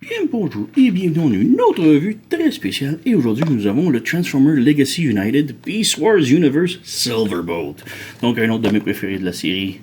Bien bonjour et bienvenue dans une autre revue très spéciale. Et aujourd'hui, nous avons le Transformers Legacy United Beast Wars Universe Silverbolt. Donc, un autre de mes préférés de la série.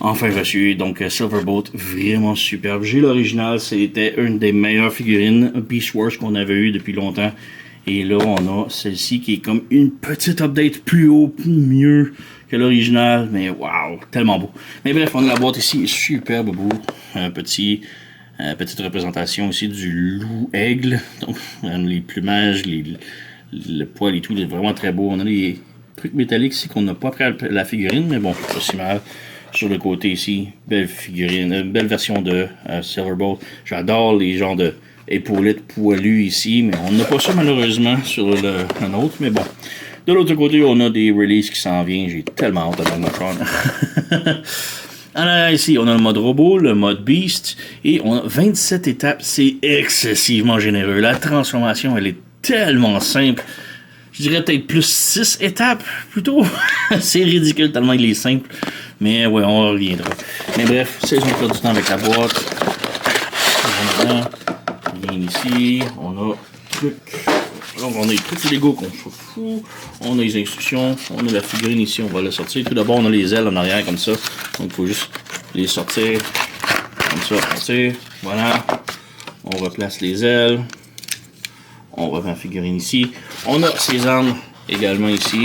Enfin reçu. Donc, Silverbolt, vraiment superbe. J'ai l'original, c'était une des meilleures figurines Beast Wars qu'on avait eu depuis longtemps. Et là, on a celle-ci qui est comme une petite update plus haut, mieux que l'original. Mais waouh, tellement beau. Mais bref, on a la boîte ici, superbe beau. Un petite représentation ici du loup-aigle. Donc, les plumages, le poil et tout, c'est vraiment très beau. On a des trucs métalliques ici qu'on n'a pas pris à la figurine, mais bon, pas si mal. Sur le côté ici, belle figurine, belle version de Silverbolt. J'adore les genres de épaulettes poilues ici, mais on n'a pas ça malheureusement sur un autre, mais bon. De l'autre côté, on a des releases qui s'en viennent. J'ai tellement hâte d'avoir mon crâne. Alors ici, on a le mode robot, le mode beast, et on a 27 étapes. C'est excessivement généreux. La transformation, elle est tellement simple. Je dirais peut-être plus 6 étapes, plutôt. C'est ridicule tellement il est simple. Mais ouais, on reviendra. Mais bref, c'est on perd du temps avec la boîte. On vient ici, on a truc. Donc on a les trucs Lego qu'on se fout. On a les instructions. On a la figurine ici, on va la sortir. Tout d'abord, on a les ailes en arrière comme ça. Donc il faut juste les sortir. Comme ça, sortir. Voilà. On replace les ailes. On remet la figurine ici. On a ses armes également ici.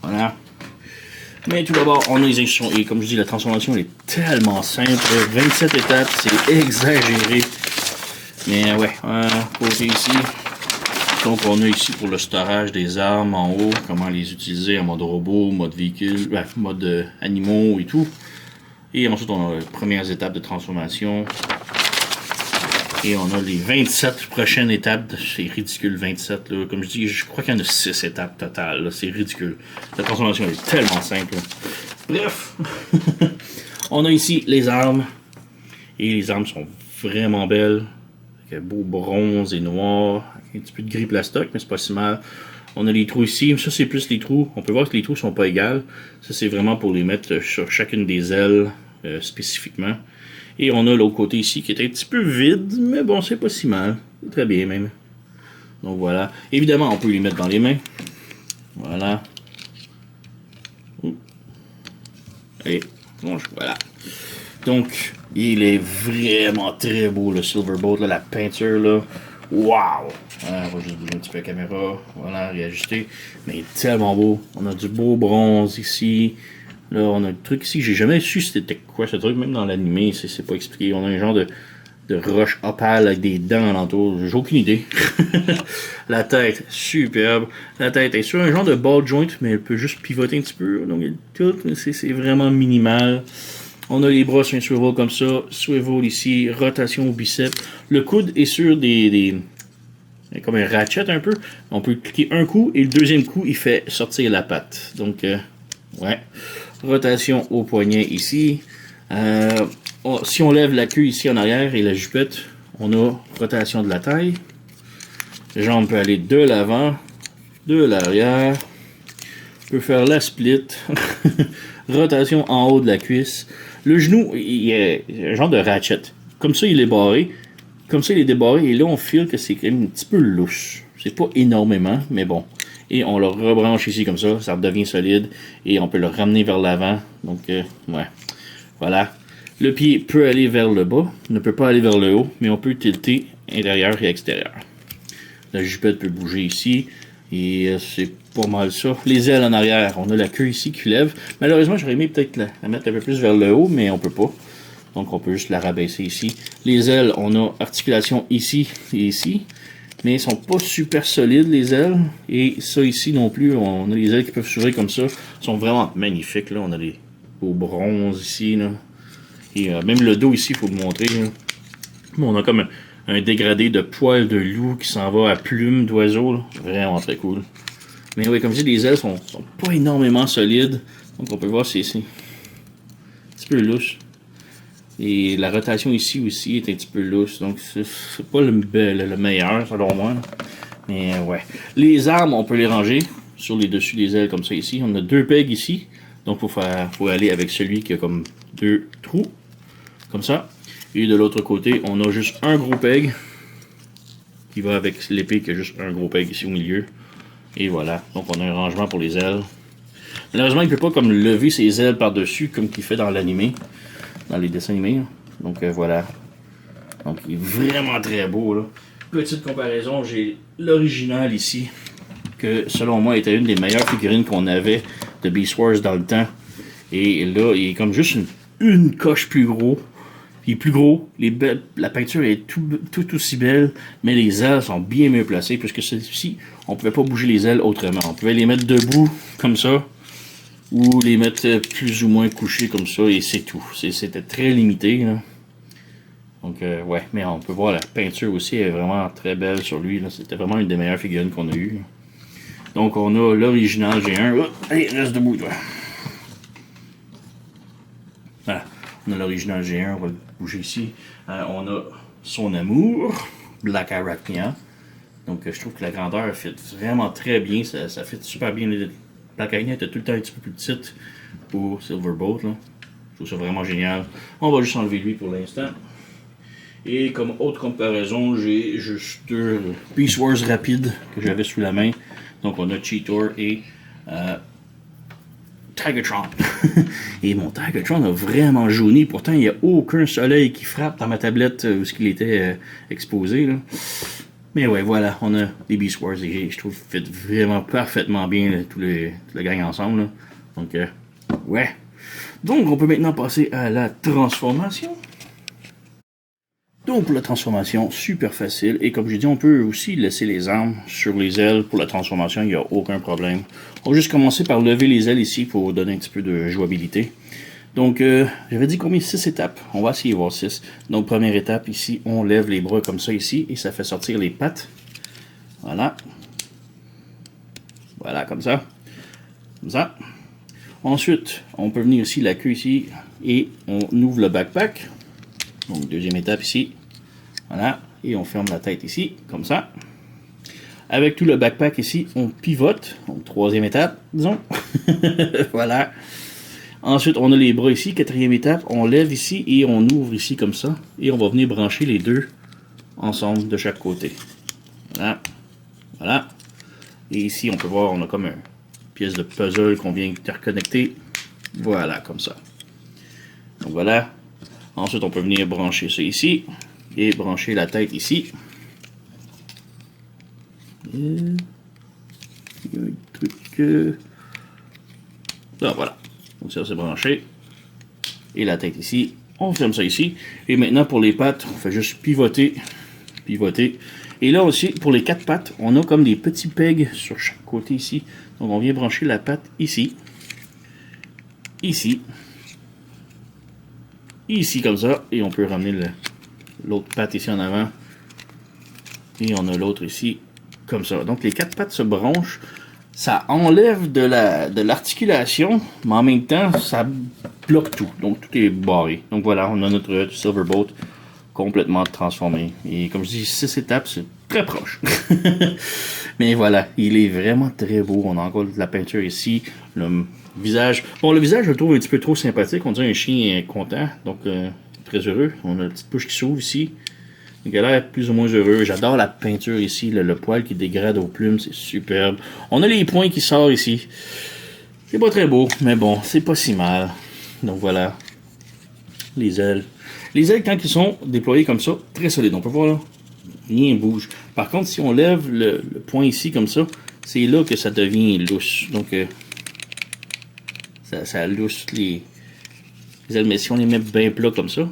Voilà. Mais tout d'abord, on a les instructions. Et comme je dis, la transformation elle est tellement simple. 27 étapes, c'est exagéré. Mais ouais, côté ici. Donc on a ici pour le storage des armes en haut, comment les utiliser en mode robot, mode véhicule, mode animaux et tout. Et ensuite on a les premières étapes de transformation. Et on a les 27 prochaines étapes. C'est ridicule 27 là. Comme je dis, je crois qu'il y en a 6 étapes totales. C'est ridicule. La transformation est tellement simple. Là. Bref. On a ici les armes. Et les armes sont vraiment belles. Avec un beau bronze et noir. Un petit peu de gris plastoc, mais c'est pas si mal. On a les trous ici. Ça, c'est plus les trous. On peut voir que les trous sont pas égaux. Ça, c'est vraiment pour les mettre sur chacune des ailes spécifiquement. Et on a l'autre côté ici qui est un petit peu vide, mais bon, c'est pas si mal. C'est très bien même. Donc voilà. Évidemment, on peut les mettre dans les mains. Voilà. Et bon, voilà. Donc, il est vraiment très beau le Silverbolt, là, la peinture là. Waouh! Voilà, on va juste bouger un petit peu la caméra. Voilà, réajuster. Mais il est tellement beau. On a du beau bronze ici. Là, on a un truc ici. J'ai jamais su c'était quoi ce truc, même dans l'animé, c'est pas expliqué. On a un genre de roche opale avec des dents alentour. J'ai aucune idée. La tête, superbe. La tête est sur un genre de ball joint, mais elle peut juste pivoter un petit peu. Donc, c'est vraiment minimal. On a les bras sur un swivel comme ça. Swivel ici, rotation au biceps. Le coude est sur comme un ratchet un peu. On peut cliquer un coup et le deuxième coup, il fait sortir la patte. Donc, ouais. Rotation au poignet ici. Si on lève la queue ici en arrière et la jupette, on a rotation de la taille. Les jambes peuvent aller de l'avant, de l'arrière. On peut faire la split. Rotation en haut de la cuisse. Le genou, il y a un genre de ratchet. Comme ça, il est barré. Comme ça, il est débarré. Et là, on file que c'est quand même un petit peu louche. C'est pas énormément, mais bon. Et on le rebranche ici comme ça. Ça redevient solide. Et on peut le ramener vers l'avant. Donc, ouais. Voilà. Le pied peut aller vers le bas. Ne peut pas aller vers le haut. Mais on peut tilter intérieur et extérieur. La jupette peut bouger ici. Et c'est pas mal ça. Les ailes en arrière, on a la queue ici qui lève. Malheureusement, j'aurais aimé peut-être la mettre un peu plus vers le haut, mais on peut pas. Donc on peut juste la rabaisser ici. Les ailes, on a articulation ici et ici. Mais elles sont pas super solides, les ailes. Et ça ici non plus, on a les ailes qui peuvent s'ouvrir comme ça. Elles sont vraiment magnifiques. Là. On a des beaux bronzes ici. Là. Et même le dos ici, il faut le montrer. Là. On a comme un dégradé de poils de loup qui s'en va à plumes d'oiseau. Vraiment très cool. Mais oui, comme je dis, les ailes sont pas énormément solides. Donc on peut voir c'est ici. Un petit peu louche. Et la rotation ici aussi est un petit peu louche. Donc c'est pas le meilleur selon moi. Mais ouais. Les armes, on peut les ranger sur les dessus des ailes comme ça ici. On a 2 pegs ici. Donc faut aller avec celui qui a comme 2 trous. Comme ça. Et de l'autre côté, on a juste un gros peg qui va avec l'épée qui a juste un gros peg ici au milieu. Et voilà, donc on a un rangement pour les ailes. Malheureusement, il ne peut pas comme lever ses ailes par-dessus comme qu'il fait dans l'animé, dans les dessins animés. Donc voilà. Donc il est vraiment très beau là. Petite comparaison, j'ai l'original ici, que selon moi était une des meilleures figurines qu'on avait de Beast Wars dans le temps. Et là, il est comme juste une coche plus gros. Il est plus gros, la peinture est tout aussi belle, mais les ailes sont bien mieux placées, puisque celle-ci, on pouvait pas bouger les ailes autrement. On pouvait les mettre debout, comme ça, ou les mettre plus ou moins couchés, comme ça, et c'est tout. C'était très limité, là. Donc, ouais, mais on peut voir la peinture aussi est vraiment très belle sur lui. C'était vraiment une des meilleures figurines qu'on a eues. Donc, on a l'original G1. Oh, allez, reste debout, toi. Voilà. On a l'original G1, on va le bouger ici. On a son amour, Black Arachnia. Donc, je trouve que la grandeur fait vraiment très bien. Ça fait super bien. Black Arachnia était tout le temps un petit peu plus petite pour Silverbolt. Là. Je trouve ça vraiment génial. On va juste enlever lui pour l'instant. Et comme autre comparaison, j'ai juste deux Beast Wars rapides que j'avais sous la main. Donc on a Cheetor et Tigatron. Et mon Tigatron a vraiment jauni. Pourtant, il n'y a aucun soleil qui frappe dans ma tablette où il était exposé. Là. Mais ouais, voilà, on a les Beast Wars et je trouve qu'ils fit vraiment parfaitement bien là, tout le gang ensemble. Là. Donc, ouais. Donc, on peut maintenant passer à la transformation. Donc pour la transformation, super facile. Et comme je dis, on peut aussi laisser les armes sur les ailes pour la transformation, il n'y a aucun problème. On va juste commencer par lever les ailes ici pour donner un petit peu de jouabilité. Donc j'avais dit combien? 6 étapes. On va essayer de voir 6. Donc première étape ici, on lève les bras comme ça ici et ça fait sortir les pattes. Voilà. Voilà, comme ça. Comme ça. Ensuite, on peut venir ici, la queue ici, et on ouvre le backpack. Donc, deuxième étape ici. Voilà. Et on ferme la tête ici, comme ça. Avec tout le backpack ici, on pivote. Donc, troisième étape, disons. Voilà. Ensuite, on a les bras ici. Quatrième étape, on lève ici et on ouvre ici, comme ça. Et on va venir brancher les deux ensemble de chaque côté. Voilà. Voilà. Et ici, on peut voir, on a comme une pièce de puzzle qu'on vient interconnecter. Voilà, comme ça. Donc, voilà. Ensuite, on peut venir brancher ça ici et brancher la tête ici. Il y a un truc. Ah, voilà. Donc, ça, c'est branché. Et la tête ici. On ferme ça ici. Et maintenant, pour les pattes, on fait juste pivoter. Pivoter. Et là aussi, pour les 4 pattes, on a comme des petits pegs sur chaque côté ici. Donc, on vient brancher la patte ici. Ici. Ici comme ça, et on peut ramener l'autre patte ici en avant, et on a l'autre ici comme ça. Donc les 4 pattes se branchent, ça enlève de l'articulation, mais en même temps ça bloque tout, donc tout est barré. Donc voilà, on a notre Silverbolt complètement transformé, et comme je dis, 6 étapes, c'est très proche. Mais voilà, il est vraiment très beau, on a encore de la peinture ici, le visage. Bon, le visage, je le trouve un petit peu trop sympathique. On dirait un chien content, donc très heureux. On a une petite bouche qui s'ouvre ici. Il a l'air plus ou moins heureux. J'adore la peinture ici, le poil qui dégrade aux plumes, c'est superbe. On a les poings qui sortent ici. C'est pas très beau, mais bon, c'est pas si mal. Donc voilà, les ailes. Les ailes, quand ils sont déployés comme ça, très solides. On peut voir là, rien bouge. Par contre, si on lève le point ici comme ça, c'est là que ça devient lousse. Donc, ça lousse les ailes, mais si on les met bien plats comme ça,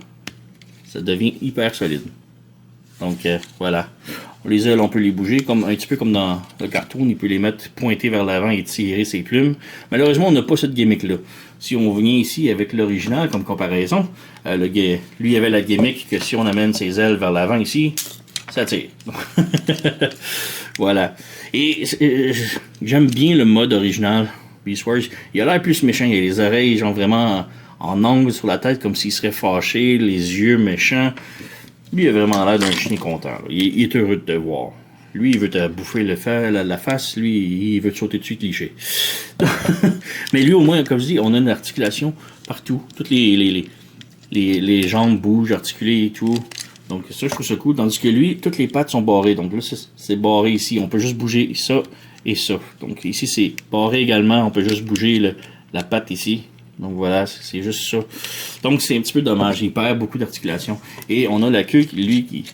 ça devient hyper solide. Donc voilà. Les ailes, on peut les bouger, comme un petit peu comme dans le cartoon, il peut les mettre pointés vers l'avant et tirer ses plumes. Malheureusement, on n'a pas cette gimmick-là. Si on vient ici avec l'original comme comparaison, lui avait la gimmick que si on amène ses ailes vers l'avant ici, ça tire. Voilà. Et j'aime bien le mode original. Beast Wars, il a l'air plus méchant, il a les oreilles genre vraiment en angle sur la tête comme s'il serait fâché, les yeux méchants. Lui, il a vraiment l'air d'un chien content. Il est heureux de te voir. Lui, il veut te bouffer la face, lui, il veut te sauter dessus, cliché. Mais lui, au moins, comme je dis, on a une articulation partout. Toutes les les jambes bougent, articulées et tout. Donc ça, je trouve ça cool. Tandis que lui, toutes les pattes sont barrées. Donc là, c'est barré ici. On peut juste bouger ça et ça. Donc ici, c'est barré également. On peut juste bouger la patte ici. Donc voilà, c'est juste ça. Donc c'est un petit peu dommage. Il perd beaucoup d'articulation. Et on a la queue, qui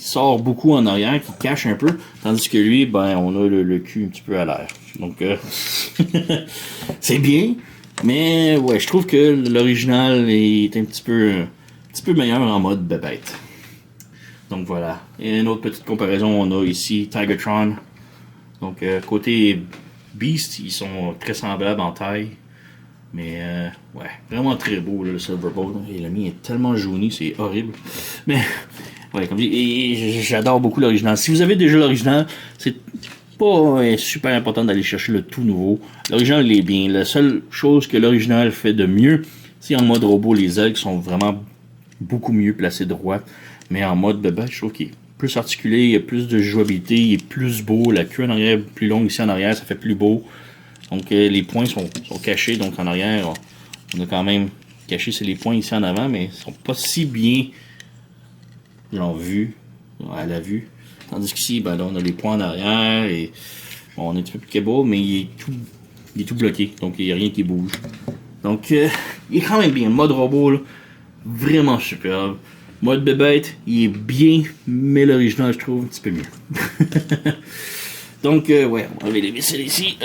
sort beaucoup en arrière, qui cache un peu. Tandis que lui, ben, on a le cul un petit peu à l'air. Donc c'est bien. Mais ouais, je trouve que l'original est un petit peu meilleur en mode bébête. Donc voilà. Et une autre petite comparaison, on a ici Tigatron. Donc côté Beast, ils sont très semblables en taille. Mais ouais, vraiment très beau là, le Silverbolt. Et le mien est tellement jauni, c'est horrible. Mais ouais, comme je dis, et j'adore beaucoup l'original. Si vous avez déjà l'original, c'est pas super important d'aller chercher le tout nouveau. L'original il est bien. La seule chose que l'original fait de mieux, c'est en mode robot, les ailes qui sont vraiment beaucoup mieux placées droit. Mais en mode bébé, je trouve qu'il est plus articulé, il y a plus de jouabilité, il est plus beau. La queue en arrière est plus longue ici en arrière, ça fait plus beau. Donc les points sont cachés, donc en arrière, on a quand même caché les points ici en avant, mais ils sont pas si bien vus à la vue. Tandis qu'ici, ben là, on a les points en arrière et bon, on est un petit peu plus cable, mais il est tout bloqué, donc il n'y a rien qui bouge. Donc il est quand même bien. Mode robot, là, vraiment superbe. Mode bébête, il est bien, mais l'original, je trouve, un petit peu mieux. Donc, ouais, on va enlever les vis ici.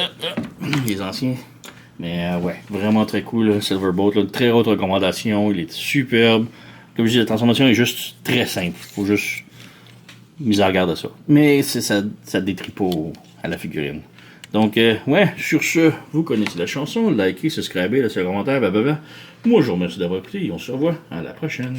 Les anciens. Mais ouais, vraiment très cool, Silverbolt. Là, très haute recommandation. Il est superbe. Comme je dis, la transformation est juste très simple. Faut juste mise en garde à ça. Mais ça détruit pas à la figurine. Donc, ouais, sur ce, vous connaissez la chanson. Likez, subscribez, laissez un commentaire, blablabla. Moi, je vous remercie d'avoir écouté et on se revoit à la prochaine.